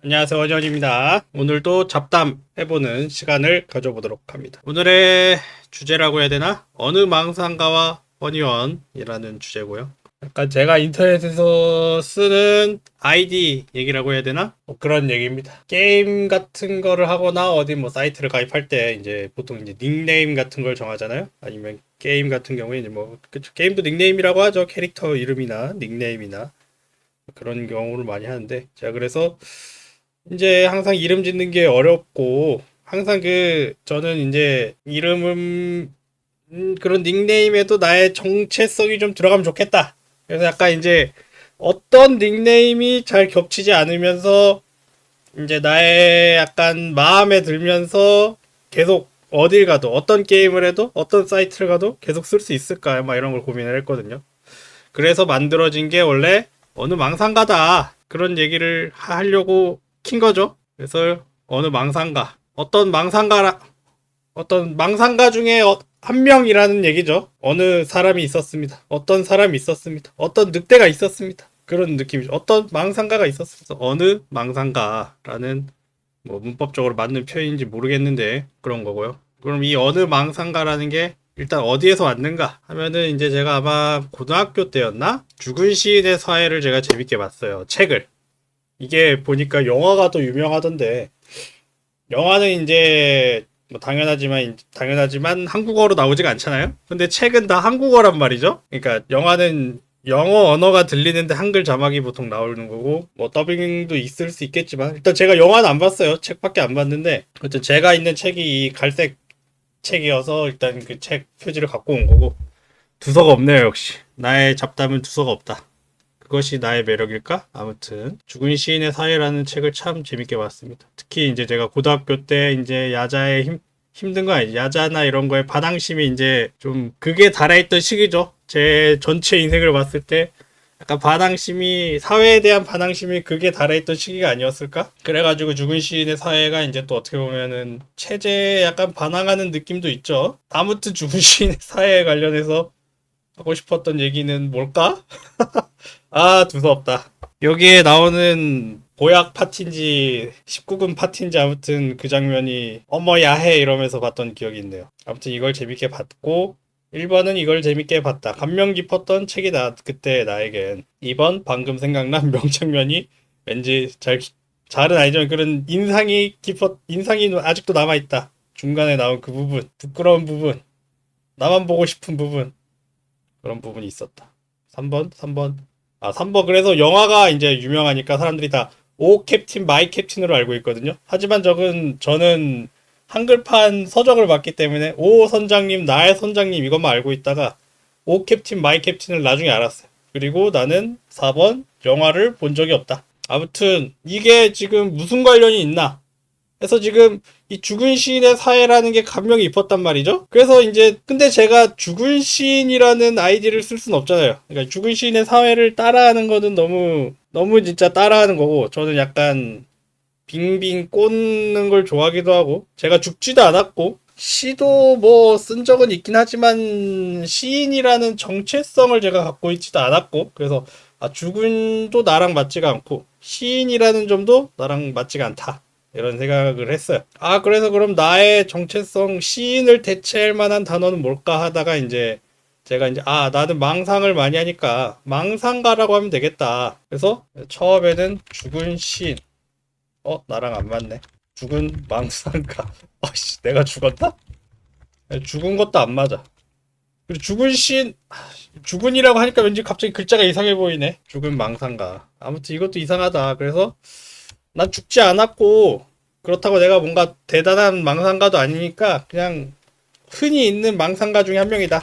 안녕하세요, 원현입니다. 오늘도 잡담 해보는 시간을 가져보도록 합니다. 오늘의 주제라고 해야 되나? 어느 망상가와 원희원이라는 주제고요. 약간 제가 인터넷에서 쓰는 아이디 얘기라고 해야 되나? 뭐 그런 얘기입니다. 게임 같은 거를 하거나 어디 뭐 사이트를 가입할 때 이제 보통 이제 닉네임 같은 걸 정하잖아요. 아니면 게임 같은 경우에 이제 뭐 그쵸, 게임도 닉네임이라고 하죠. 캐릭터 이름이나 닉네임이나 그런 경우를 많이 하는데 제가 그래서 이제 항상 이름 짓는 게 어렵고 항상 저는 이제 이름은 그런 닉네임에도 나의 정체성이 좀 들어가면 좋겠다. 그래서 약간 이제 어떤 닉네임이 잘 겹치지 않으면서 이제 나의 약간 마음에 들면서 계속 어딜 가도 어떤 게임을 해도 어떤 사이트를 가도 계속 쓸 수 있을까 막 이런 걸 고민을 했거든요. 그래서 만들어진 게 원래 어느 망상가다 그런 얘기를 하려고 킨 거죠. 그래서 어느 망상가, 어떤 망상가 중에 한 명이라는 얘기죠. 어느 사람이 있었습니다. 어떤 사람이 있었습니다. 어떤 늑대가 있었습니다. 그런 느낌이죠. 어떤 망상가가 있었습니다. 어느 망상가라는 뭐 문법적으로 맞는 표현인지 모르겠는데 그런 거고요. 그럼 이 어느 망상가라는 게 일단 어디에서 왔는가 하면은 이제 제가 아마 고등학교 때였나? 죽은 시인의 사회를 제가 재밌게 봤어요. 책을. 이게 보니까 영화가 더 유명하던데 영화는 이제 뭐 당연하지만 한국어로 나오지가 않잖아요. 근데 책은 다 한국어란 말이죠. 그러니까 영화는 영어 언어가 들리는데 한글 자막이 보통 나오는 거고 뭐 더빙도 있을 수 있겠지만 일단 제가 영화는 안 봤어요. 책밖에 안 봤는데 어쨌든 제가 있는 책이 이 갈색 책이어서 일단 그 책 표지를 갖고 온 거고 두서가 없네요. 역시 나의 잡담은 두서가 없다. 그것이 나의 매력일까? 아무튼 죽은 시인의 사회라는 책을 참 재밌게 봤습니다. 특히 이제 제가 고등학교 때 이제 야자에 힘든 거 아니지? 야자나 이런 거에 반항심이 이제 좀 극에 달해있던 시기죠. 제 전체 인생을 봤을 때 약간 사회에 대한 반항심이 극에 달해있던 시기가 아니었을까? 그래가지고 죽은 시인의 사회가 이제 또 어떻게 보면은 체제에 약간 반항하는 느낌도 있죠. 아무튼 죽은 시인의 사회에 관련해서 하고 싶었던 얘기는 뭘까? 아, 두서없다. 여기에 나오는 보약 파티인지 19금 파티인지 아무튼 그 장면이 어머 야해 이러면서 봤던 기억이 있네요. 아무튼 이걸 재밌게 봤고 1번은 이걸 재밌게 봤다. 감명 깊었던 책이다. 그때 나에겐. 2번 방금 생각난 명장면이 왠지 잘은 아니지만 그런 인상이 아직도 남아있다. 중간에 나온 그 부분, 부끄러운 부분, 나만 보고 싶은 부분, 그런 부분이 있었다. 3번. 아, 3번. 그래서 영화가 이제 유명하니까 사람들이 다 오 캡틴, 마이 캡틴으로 알고 있거든요. 하지만 저는 한글판 서적을 봤기 때문에 오 선장님, 나의 선장님 이것만 알고 있다가 오 캡틴, 마이 캡틴을 나중에 알았어요. 그리고 나는 4번 영화를 본 적이 없다. 아무튼 이게 지금 무슨 관련이 있나? 그래서 지금 이 죽은 시인의 사회라는 게 감명이 깊었단 말이죠. 그래서 이제 근데 제가 죽은 시인이라는 아이디를 쓸 수는 없잖아요. 그러니까 죽은 시인의 사회를 따라하는 거는 너무 진짜 따라하는 거고 저는 약간 빙빙 꽂는 걸 좋아하기도 하고 제가 죽지도 않았고 시도 뭐 쓴 적은 있긴 하지만 시인이라는 정체성을 제가 갖고 있지도 않았고 그래서 죽은도 나랑 맞지가 않고 시인이라는 점도 나랑 맞지가 않다. 이런 생각을 했어요. 아, 그래서 그럼 나의 정체성, 시인을 대체할 만한 단어는 뭘까 하다가 이제 제가 이제, 나는 망상을 많이 하니까 망상가라고 하면 되겠다. 그래서 처음에는 죽은 시인. 나랑 안 맞네. 죽은 망상가. 아씨, 내가 죽었나? 죽은 것도 안 맞아. 그리고 죽은 시인, 죽은이라고 하니까 왠지 갑자기 글자가 이상해 보이네. 죽은 망상가. 아무튼 이것도 이상하다. 그래서 난 죽지 않았고 그렇다고 내가 뭔가 대단한 망상가도 아니니까 그냥 흔히 있는 망상가 중에 한 명이다.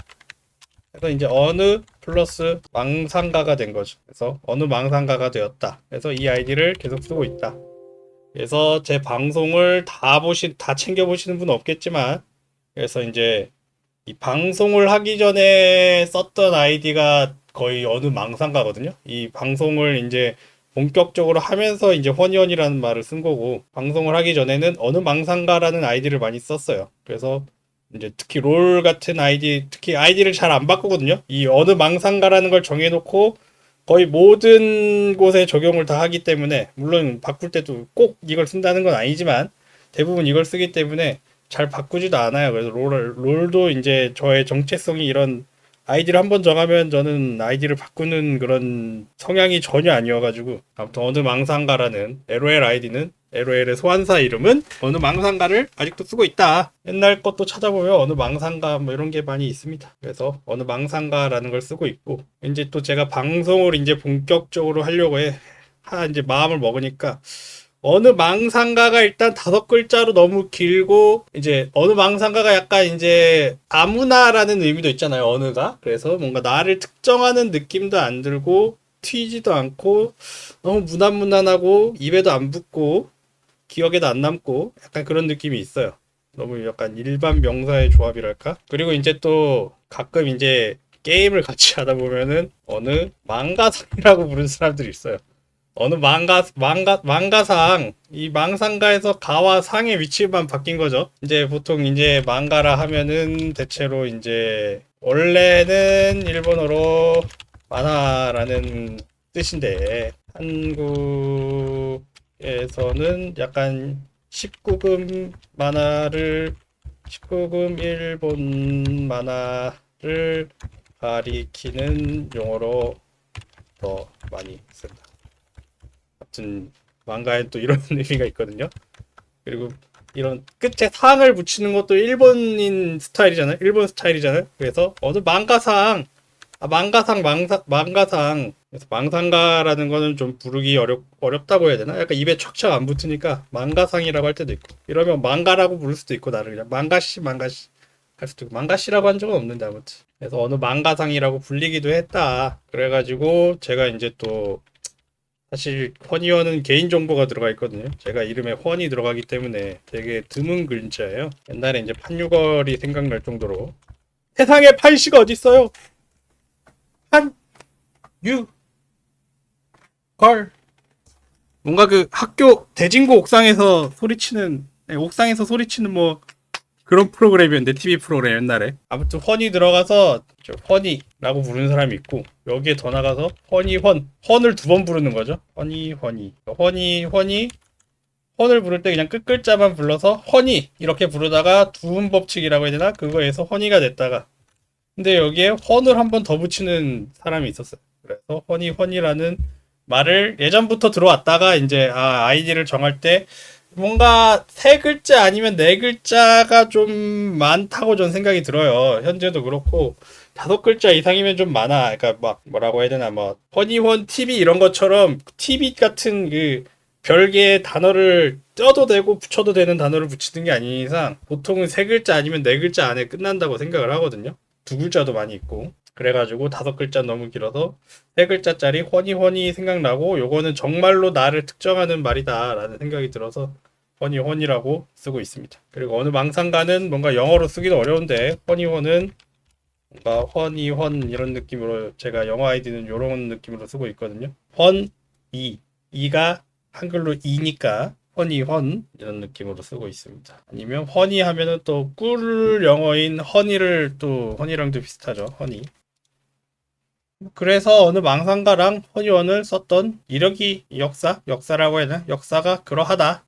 그래서 이제 어느 플러스 망상가가 된 거죠. 그래서 어느 망상가가 되었다. 그래서 이 아이디를 계속 쓰고 있다. 그래서 제 방송을 다 챙겨보시는 분은 없겠지만 그래서 이제 이 방송을 하기 전에 썼던 아이디가 거의 어느 망상가거든요. 이 방송을 이제 본격적으로 하면서 이제 허니원이라는 말을 쓴 거고 방송을 하기 전에는 어느 망상가라는 아이디를 많이 썼어요. 그래서 이제 특히 롤 같은 아이디, 특히 아이디를 잘 안 바꾸거든요. 이 어느 망상가라는 걸 정해놓고 거의 모든 곳에 적용을 다 하기 때문에, 물론 바꿀 때도 꼭 이걸 쓴다는 건 아니지만 대부분 이걸 쓰기 때문에 잘 바꾸지도 않아요. 그래서 롤도 이제 저의 정체성이 이런 아이디를 한번 정하면 저는 아이디를 바꾸는 그런 성향이 전혀 아니어가지고, 아무튼 어느 망상가라는 LOL 아이디는, LOL의 소환사 이름은 어느 망상가를 아직도 쓰고 있다. 옛날 것도 찾아보면 어느 망상가 뭐 이런 게 많이 있습니다. 그래서 어느 망상가라는 걸 쓰고 있고, 이제 또 제가 방송을 이제 본격적으로 하려고 이제 마음을 먹으니까, 어느 망상가가 일단 5글자로 너무 길고, 이제 어느 망상가가 약간 이제 아무나라는 의미도 있잖아요. 어느가. 그래서 뭔가 나를 특정하는 느낌도 안 들고 튀지도 않고 너무 무난무난하고 입에도 안 붙고 기억에도 안 남고 약간 그런 느낌이 있어요. 너무 약간 일반 명사의 조합이랄까? 그리고 이제 또 가끔 이제 게임을 같이 하다 보면은 어느 망가상이라고 부르는 사람들이 있어요. 어느 망가상, 이 망상가에서 가와 상의 위치만 바뀐 거죠. 이제 보통 이제 망가라 하면은 대체로 이제 원래는 일본어로 만화라는 뜻인데, 한국에서는 약간 19금 만화를, 19금 일본 만화를 가리키는 용어로 더 많이 쓴다. 같은 망가에 또 이런 의미가 있거든요. 그리고 이런 끝에 상을 붙이는 것도 일본인 스타일이잖아요. 일본 스타일이잖아요. 그래서 어느 망가상, 망가상. 그래서 망상가라는 거는 좀 부르기 어렵다고 해야 되나? 약간 입에 촥촥 안 붙으니까 망가상이라고 할 때도 있고, 이러면 망가라고 부를 수도 있고, 나를 그냥 망가씨 할 수도 있고, 망가씨라고 한 적은 없는데 아무튼. 그래서 어느 망가상이라고 불리기도 했다. 그래가지고 제가 이제 또 사실 허니원은 개인정보가 들어가 있거든요. 제가 이름에 헌이 들어가기 때문에 되게 드문 글자예요. 옛날에 이제 판유걸이 생각날 정도로, 세상에 판씨가 어딨어요? 판유걸. 뭔가 그 학교 대진고 옥상에서 소리치는, 옥상에서 소리치는 뭐 그런 프로그램이었는데, TV 프로그램 옛날에. 아무튼 헌이 들어가서 헌이라고 부르는 사람이 있고, 여기에 더 나가서 헌을 2번 부르는 거죠. 헌을 부를 때 그냥 끝글자만 불러서 헌이 이렇게 부르다가 두음 법칙이라고 해야 되나? 그거에서 헌이가 됐다가, 근데 여기에 헌을 한 번 더 붙이는 사람이 있었어요. 그래서 헌이라는 말을 예전부터 들어왔다가, 이제 아이디를 정할 때 뭔가 3글자 아니면 4글자가 좀 많다고 전 생각이 들어요. 현재도 그렇고 5글자 이상이면 좀 많아. 그러니까 막 뭐라고 해야 되나, 뭐 허니원 TV 이런 것처럼 TV 같은 그 별개의 단어를 떼도 되고 붙여도 되는 단어를 붙이는 게 아닌 이상 보통은 3글자 아니면 4글자 안에 끝난다고 생각을 하거든요. 2글자도 많이 있고. 그래가지고 5글자 너무 길어서 3글자짜리 허니 생각나고, 요거는 정말로 나를 특정하는 말이다 라는 생각이 들어서 허니라고 쓰고 있습니다. 그리고 어느 망상가는 뭔가 영어로 쓰기도 어려운데, 허니는 뭔가 허니헌 이런 느낌으로, 제가 영어 아이디는 이런 느낌으로 쓰고 있거든요. 이가 한글로 이니까 허니헌 이런 느낌으로 쓰고 있습니다. 아니면 허니 하면은 또 꿀 영어인 허니를, 또 허니랑도 비슷하죠. 허니. 그래서 어느 망상가랑 허니원을 썼던 이력이, 역사라고 해야 되나? 역사가 그러하다.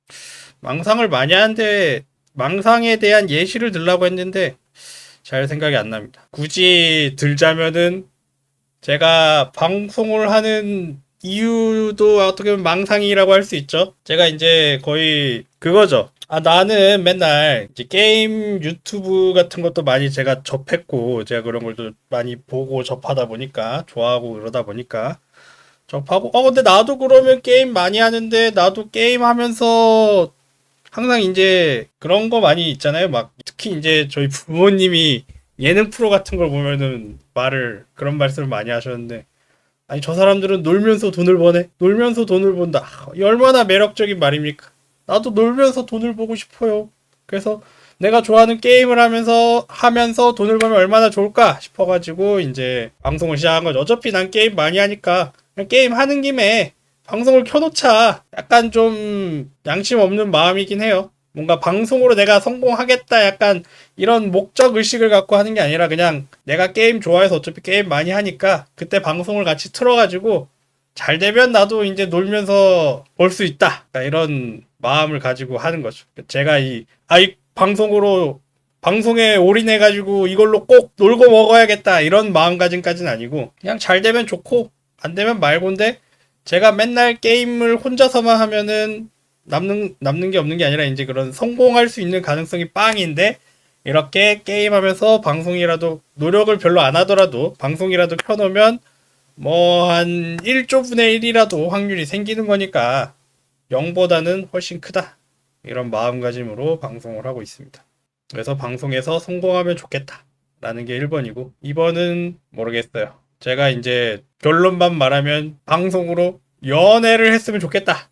망상을 많이 하는데 망상에 대한 예시를 들라고 했는데 잘 생각이 안 납니다. 굳이 들자면은, 제가 방송을 하는 이유도 어떻게 보면 망상이라고 할 수 있죠. 제가 이제 거의 그거죠. 나는 맨날 이제 게임 유튜브 같은 것도 많이 제가 접했고, 제가 그런 걸 또 많이 보고 접하다 보니까, 좋아하고 그러다 보니까 접하고, 근데 나도 그러면 게임 많이 하는데, 나도 게임 하면서 항상 이제 그런 거 많이 있잖아요. 막 특히 이제 저희 부모님이 예능 프로 같은 걸 보면은 그런 말씀을 많이 하셨는데, 아니 저 사람들은 놀면서 돈을 버네. 놀면서 돈을 번다. 이 얼마나 매력적인 말입니까? 나도 놀면서 돈을 벌고 싶어요. 그래서 내가 좋아하는 게임을 하면서 돈을 벌면 얼마나 좋을까 싶어가지고 이제 방송을 시작한 거죠. 어차피 난 게임 많이 하니까 그냥 게임 하는 김에 방송을 켜놓자. 약간 좀 양심 없는 마음이긴 해요. 뭔가 방송으로 내가 성공하겠다 약간 이런 목적 의식을 갖고 하는 게 아니라 그냥 내가 게임 좋아해서 어차피 게임 많이 하니까 그때 방송을 같이 틀어가지고 잘 되면 나도 이제 놀면서 볼 수 있다. 그러니까 이런 마음을 가지고 하는 거죠. 제가 이 방송으로 방송에 올인해가지고 이걸로 꼭 놀고 먹어야겠다 이런 마음가짐까지는 아니고 그냥 잘 되면 좋고 안 되면 말고인데 제가 맨날 게임을 혼자서만 하면은 남는 게 없는 게 아니라 이제 그런 성공할 수 있는 가능성이 빵인데 이렇게 게임하면서 방송이라도 노력을 별로 안 하더라도 방송이라도 켜놓으면 뭐 한 1조 분의 1이라도 확률이 생기는 거니까 0보다는 훨씬 크다. 이런 마음가짐으로 방송을 하고 있습니다. 그래서 방송에서 성공하면 좋겠다. 라는 게 1번이고 2번은 모르겠어요. 제가 이제 결론만 말하면 방송으로 연애를 했으면 좋겠다.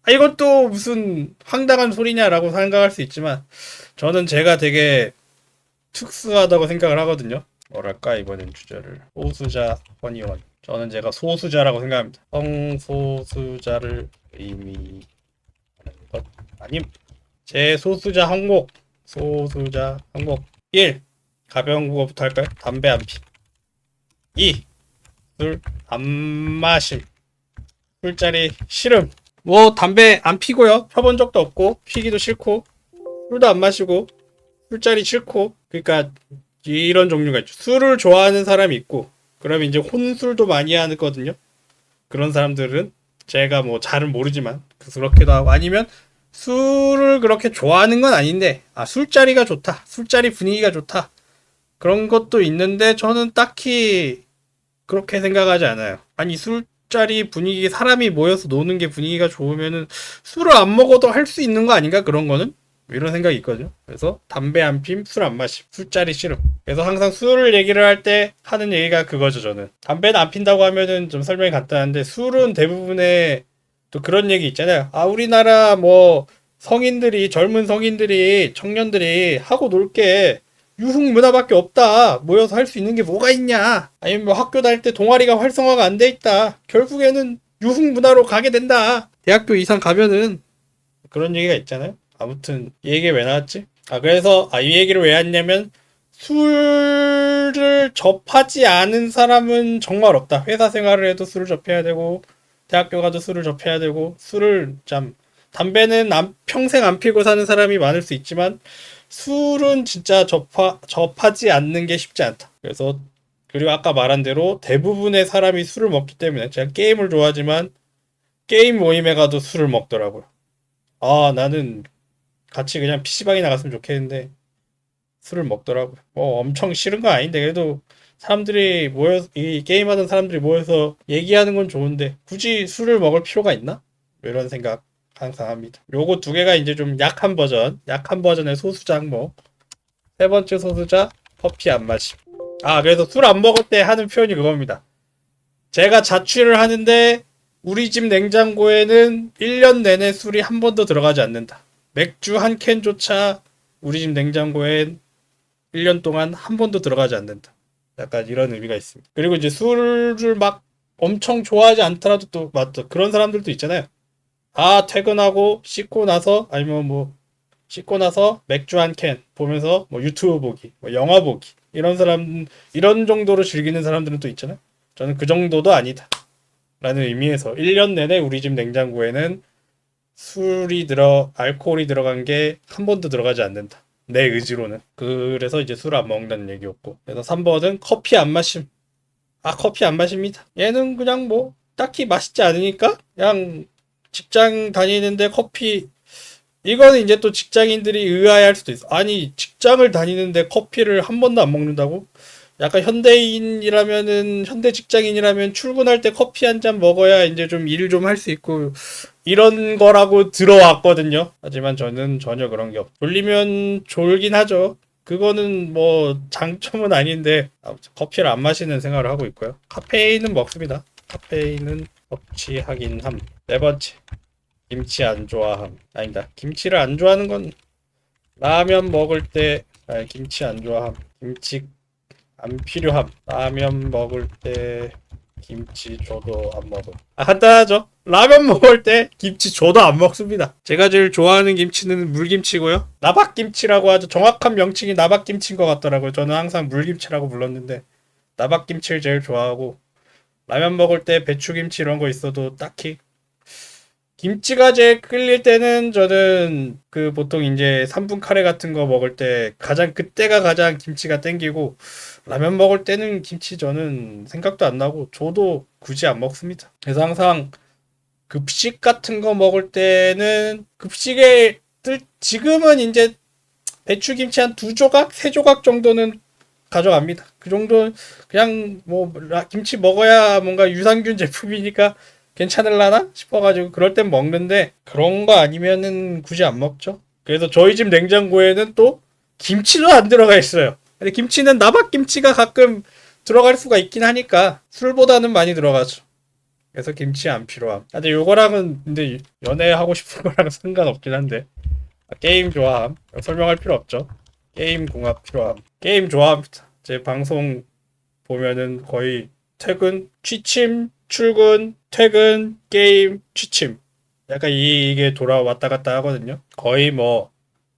이건 또 무슨 황당한 소리냐라고 생각할 수 있지만 저는 제가 되게 특수하다고 생각을 하거든요. 뭐랄까 이번엔 주제를 소수자 허니원. 저는 제가 소수자라고 생각합니다. 성소수자를 의미하는 것 아님. 제 소수자 항목 1. 가벼운 국어부터 할까요? 담배 안 피. 2. 술 안 마심. 술자리 싫음. 뭐 담배 안 피고요. 펴본 적도 없고 피기도 싫고 술도 안 마시고 술자리 싫고 그러니까 이런 종류가 있죠. 술을 좋아하는 사람이 있고 그러면 이제 혼술도 많이 하거든요. 그런 사람들은 제가 뭐 잘은 모르지만 그렇게도 하고 아니면 술을 그렇게 좋아하는 건 아닌데 술자리가 좋다. 술자리 분위기가 좋다. 그런 것도 있는데 저는 딱히 그렇게 생각하지 않아요. 아니 술자리 분위기 사람이 모여서 노는 게 분위기가 좋으면은 술을 안 먹어도 할 수 있는 거 아닌가 그런 거는? 이런 생각이 있거든요. 그래서 담배 안 핌, 술 안 마심, 술자리 싫음. 그래서 항상 술을 얘기를 할 때 하는 얘기가 그거죠, 저는. 담배는 안 핀다고 하면은 좀 설명이 간단한데 술은 대부분의 또 그런 얘기 있잖아요. 우리나라 뭐 성인들이 젊은 성인들이 청년들이 하고 놀 게 유흥 문화밖에 없다. 모여서 할 수 있는 게 뭐가 있냐? 아니면 뭐 학교 다닐 때 동아리가 활성화가 안 돼 있다. 결국에는 유흥 문화로 가게 된다. 대학교 이상 가면은 그런 얘기가 있잖아요. 아무튼 이 얘기 왜 나왔지? 그래서 이 얘기를 왜 했냐면 술을 접하지 않은 사람은 정말 없다. 회사 생활을 해도 술을 접해야 되고 대학교 가도 술을 접해야 되고 술을 담배는 평생 안 피고 사는 사람이 많을 수 있지만 술은 진짜 접하지 않는 게 쉽지 않다. 그래서 그리고 아까 말한 대로 대부분의 사람이 술을 먹기 때문에 제가 게임을 좋아하지만 게임 모임에 가도 술을 먹더라고요. 나는 같이 그냥 PC방에 나갔으면 좋겠는데 술을 먹더라고요. 뭐 엄청 싫은 건 아닌데 그래도 사람들이 모여서 이 게임하는 사람들이 모여서 얘기하는 건 좋은데 굳이 술을 먹을 필요가 있나? 이런 생각 항상 합니다. 요거 두 개가 이제 좀 약한 버전의 소수자 항목. 세 번째 소수자 커피 안 마심. 그래서 술 안 먹을 때 하는 표현이 그겁니다. 제가 자취를 하는데 우리 집 냉장고에는 1년 내내 술이 한 번도 들어가지 않는다. 맥주 한 캔조차 우리 집 냉장고엔 1년 동안 한 번도 들어가지 않는다. 약간 이런 의미가 있습니다. 그리고 이제 술을 막 엄청 좋아하지 않더라도 또 맞죠. 그런 사람들도 있잖아요. 퇴근하고 씻고 나서 아니면 뭐 씻고 나서 맥주 한 캔 보면서 뭐 유튜브 보기, 뭐 영화 보기 이런 정도로 즐기는 사람들은 또 있잖아요. 저는 그 정도도 아니다. 라는 의미에서 1년 내내 우리 집 냉장고에는 알코올이 들어간 게 한 번도 들어가지 않는다. 내 의지로는. 그래서 이제 술을 안 먹는다는 얘기였고. 그래서 3번은 커피 안 마심. 커피 안 마십니다. 얘는 그냥 뭐 딱히 맛있지 않으니까 그냥 직장 다니는데 커피 이거는 이제 또 직장인들이 의아해할 수도 있어. 아니 직장을 다니는데 커피를 한 번도 안 먹는다고? 약간 현대 직장인이라면 출근할 때 커피 한 잔 먹어야 이제 좀 일 좀 할 수 있고 이런 거라고 들어왔거든요. 하지만 저는 전혀 그런 게 졸리면 졸긴 하죠. 그거는 뭐 장점은 아닌데 아무튼 커피를 안 마시는 생활을 하고 있고요. 카페인은 먹습니다. 카페인은 섭취하긴 함. 네 번째. 김치 안 좋아함. 아니다. 김치를 안 좋아하는 건 라면 먹을 때 김치 안 좋아함. 김치 안 필요함. 라면 먹을 때 김치 줘도 안 먹음. 간단하죠. 라면 먹을 때 김치 저도 안 먹습니다. 제가 제일 좋아하는 김치는 물김치고요. 나박김치라고 하죠. 정확한 명칭이 나박김치인 것 같더라고요. 저는 항상 물김치라고 불렀는데 나박김치를 제일 좋아하고 라면 먹을 때 배추김치 이런 거 있어도 딱히 김치가 제일 끌릴 때는 저는 그 보통 이제 3분 카레 같은 거 먹을 때 그때가 가장 김치가 땡기고 라면 먹을 때는 김치 저는 생각도 안 나고 저도 굳이 안 먹습니다. 그래서 항상 급식 같은 거 먹을 때는 급식에 지금은 이제 배추김치 한 두 조각, 세 조각 정도는 가져갑니다. 그 정도 그냥 뭐 김치 먹어야 뭔가 유산균 제품이니까 괜찮을라나 싶어가지고 그럴 땐 먹는데 그런 거 아니면은 굳이 안 먹죠. 그래서 저희 집 냉장고에는 또 김치도 안 들어가 있어요. 근데 김치는 나박김치가 가끔 들어갈 수가 있긴 하니까 술보다는 많이 들어가죠. 그래서 김치 안 필요함. 근데 요거랑은 근데 연애하고 싶은 거랑 상관없긴 한데 게임 좋아함. 설명할 필요 없죠. 게임 궁합 필요함. 게임 좋아합니다. 제 방송 보면은 거의 퇴근, 취침, 출근, 퇴근, 게임, 취침. 약간 이게 돌아왔다 갔다 하거든요. 거의 뭐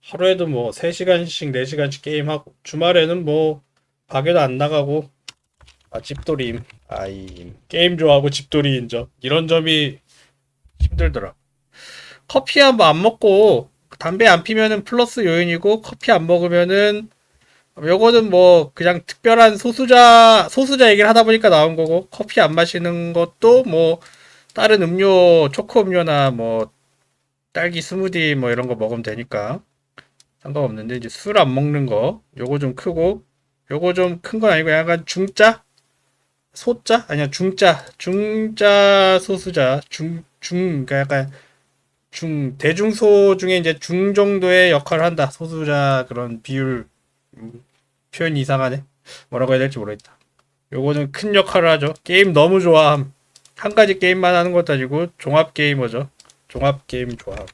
하루에도 뭐 3시간씩 4시간씩 게임하고 주말에는 뭐 밖에도 안 나가고 집돌이임. 게임 좋아하고 집돌이인 점. 이런 점이 힘들더라. 커피 한 번 안 먹고 담배 안 피면은 플러스 요인이고 커피 안 먹으면은 요거는 뭐 그냥 특별한 소수자 얘기를 하다 보니까 나온 거고 커피 안 마시는 것도 뭐 다른 음료 초코 음료나 뭐 딸기 스무디 뭐 이런 거 먹으면 되니까 상관없는데 이제 술 안 먹는 거 요거 좀 크고 요거 좀 큰 건 아니고 약간 중짜 소자 아니야 중자 소수자 그러니까 약간 대중소 중에 이제 중 정도의 역할을 한다 소수자 그런 비율 표현이 이상하네. 뭐라고 해야 될지 모르겠다. 요거는 큰 역할을 하죠. 게임 너무 좋아함. 한 가지 게임만 하는 것도 아니고 종합 게이머죠. 종합 게임 좋아함.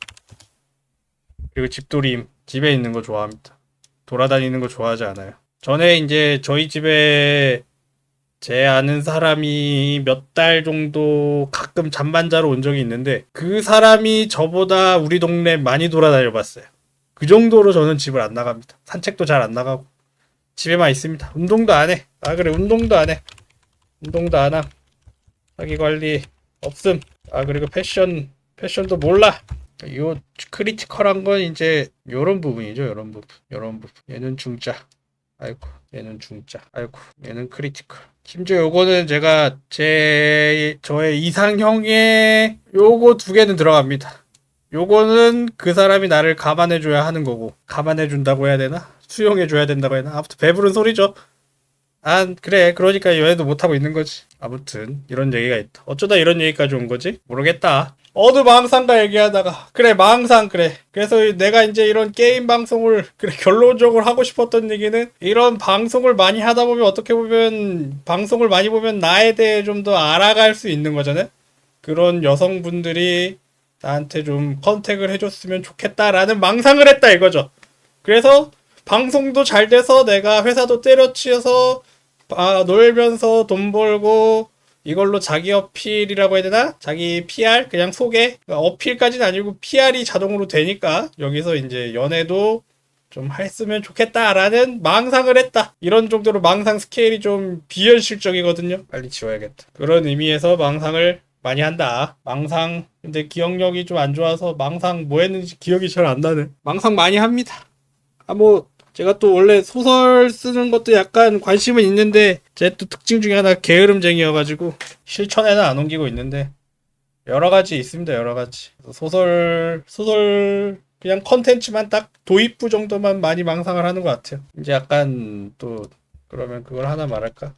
그리고 집돌이임. 집에 있는 거 좋아합니다. 돌아다니는 거 좋아하지 않아요. 전에 이제 저희 집에 제 아는 사람이 몇 달 정도 가끔 잠만 자러 온 적이 있는데 그 사람이 저보다 우리 동네 많이 돌아다녀 봤어요. 그 정도로 저는 집을 안 나갑니다. 산책도 잘 안 나가고 집에만 있습니다. 운동도 안 해. 그래 운동도 안 해. 운동도 안 함. 자기 관리 없음. 그리고 패션도 몰라. 요 크리티컬한 건 이제 요런 부분이죠. 요런 부분. 얘는 중짜. 아이고 얘는 중짜. 아이고 얘는 크리티컬. 심지어 요거는 제가 저의 이상형에 요거 두 개는 들어갑니다. 요거는 그 사람이 나를 감안해줘야 하는 거고 감안해준다고 해야 되나? 수용해줘야 된다고 해야 되나? 아무튼 배부른 소리죠. 그래 그러니까 연애도 못하고 있는 거지. 아무튼 이런 얘기가 있다. 어쩌다 이런 얘기까지 온 거지? 모르겠다. 어느 망상가 얘기하다가 그래 망상 그래. 그래서 내가 이제 이런 게임 방송을 그래 결론적으로 하고 싶었던 얘기는 이런 방송을 많이 하다 보면 어떻게 보면 방송을 많이 보면 나에 대해 좀 더 알아갈 수 있는 거잖아요. 그런 여성분들이 나한테 좀 컨택을 해줬으면 좋겠다라는 망상을 했다 이거죠. 그래서 방송도 잘 돼서 내가 회사도 때려치워서 놀면서 돈 벌고 이걸로 자기 어필이라고 해야 되나? 자기 PR? 그냥 소개? 그러니까 어필까지는 아니고 PR이 자동으로 되니까 여기서 이제 연애도 좀 했으면 좋겠다라는 망상을 했다. 이런 정도로 망상 스케일이 좀 비현실적이거든요. 빨리 지워야겠다. 그런 의미에서 망상을 많이 한다. 망상 근데 기억력이 좀 안 좋아서 망상 뭐 했는지 기억이 잘 안 나네. 망상 많이 합니다. 뭐 제가 또 원래 소설 쓰는 것도 약간 관심은 있는데 제 또 특징 중에 하나 게으름쟁이여가지고 실천에는 안 옮기고 있는데 여러 가지 있습니다. 여러 가지 소설 그냥 컨텐츠만 딱 도입부 정도만 많이 망상을 하는 것 같아요. 이제 약간 또 그러면 그걸 하나 말할까?